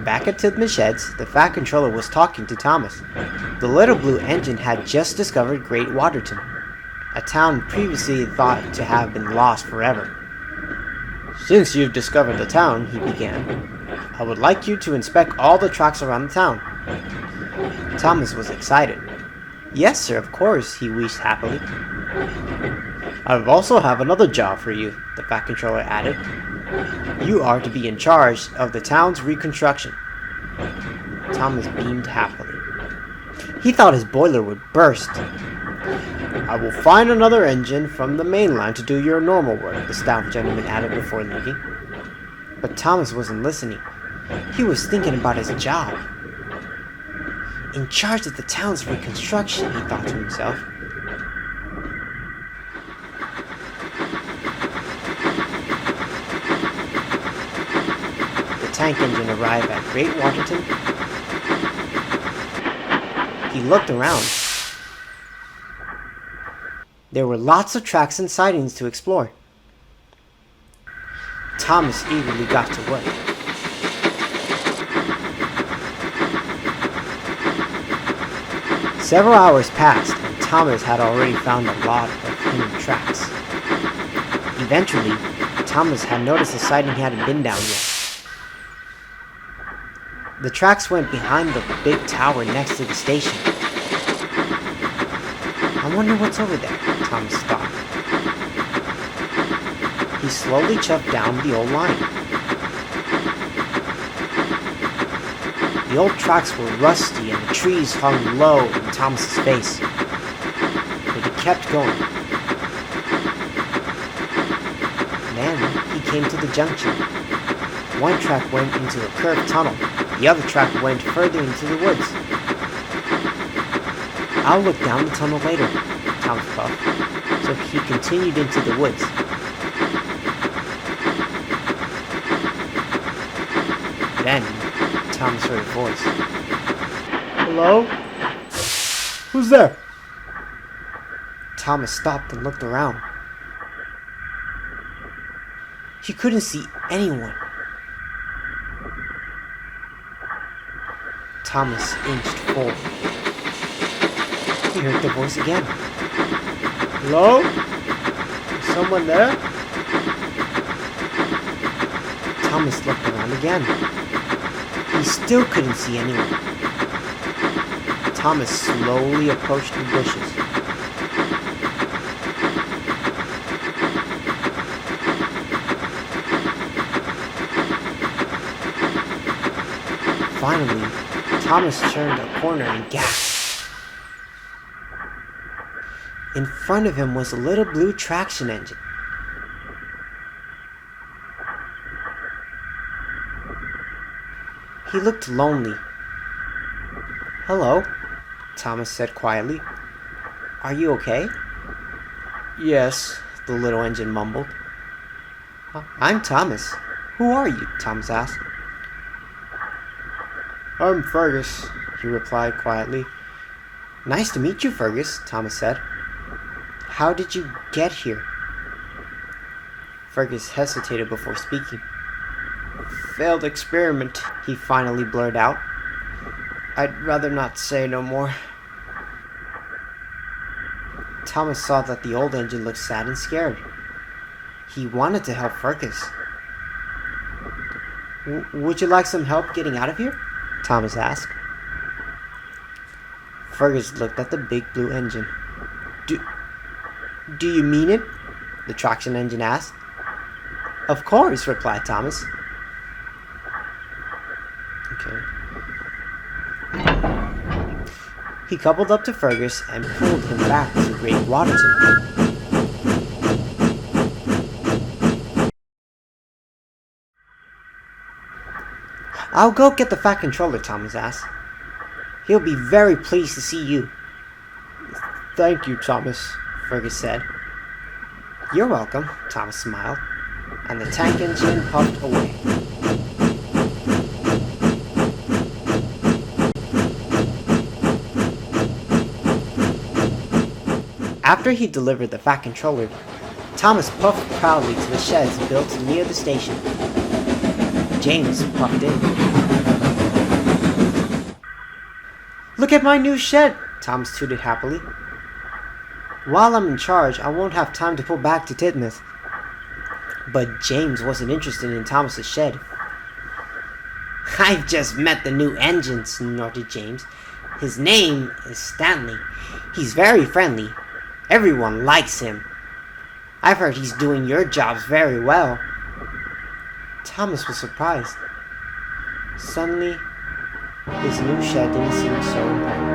Back at Tidman Sheds, the Fat Controller was talking to Thomas. The little blue engine had just discovered Great Waterton, a town previously thought to have been lost forever. "Since you've discovered the town," he began, "I would like you to inspect all the tracks around the town." Thomas was excited. "Yes, sir, of course," he wheezed happily. "I also have another job for you," the Fat Controller added. "You are to be in charge of the town's reconstruction." Thomas beamed happily. He thought his boiler would burst. "I will find another engine from the main line to do your normal work," the stout gentleman added before leaving. But Thomas wasn't listening. He was thinking about his job. In charge of the town's reconstruction, he thought to himself. The tank engine arrived at Great Waterton. He looked around. There were lots of tracks and sidings to explore. Thomas eagerly got to work. Several hours passed, and Thomas had already found a lot of hidden tracks. Eventually, Thomas had noticed a siding he hadn't been down yet. The tracks went behind the big tower next to the station. "I wonder what's over there," Thomas thought. He slowly chucked down the old line. The old tracks were rusty and the trees hung low in Thomas's face. But he kept going. Then he came to the junction. One track went into a curved tunnel. The other track went further into the woods. "I'll look down the tunnel later," Thomas puffed. So he continued into the woods. Then Thomas heard a voice. "Hello? Who's there?" Thomas stopped and looked around. He couldn't see anyone. Thomas inched forward. He heard the voice again. "Hello? Is someone there?" Thomas looked around again. He still couldn't see anyone. Thomas slowly approached the bushes. Finally, Thomas turned a corner and gasped. In front of him was a little blue traction engine. He looked lonely. "Hello," Thomas said quietly. "Are you okay?" "Yes," the little engine mumbled. "I'm Thomas. Who are you?" Thomas asked. "I'm Fergus," he replied quietly. "Nice to meet you, Fergus," Thomas said. "How did you get here?" Fergus hesitated before speaking. "Failed experiment," he finally blurted out. "I'd rather not say no more." Thomas saw that the old engine looked sad and scared. He wanted to help Fergus. "Would you like some help getting out of here?" Thomas asked. Fergus looked at the big blue engine. Do you mean it?" the traction engine asked. "Of course," replied Thomas. Okay. He coupled up to Fergus and pulled him back to Great Waterton. "I'll go get the Fat Controller," Thomas asked. "He'll be very pleased to see you." "Thank you, Thomas," Fergus said. "You're welcome," Thomas smiled, and the tank engine puffed away. After he delivered the Fat Controller, Thomas puffed proudly to the sheds built near the station. James puffed in. Look at my new shed, Thomas tooted happily. While I'm in charge, I won't have time to pull back to Titmuth. But James wasn't interested in Thomas's shed. I've just met the new engine, snorted James. His name is Stanley. He's very friendly. Everyone likes him. I've heard he's doing your jobs very well. Thomas was surprised. Suddenly, his new shed didn't seem so important.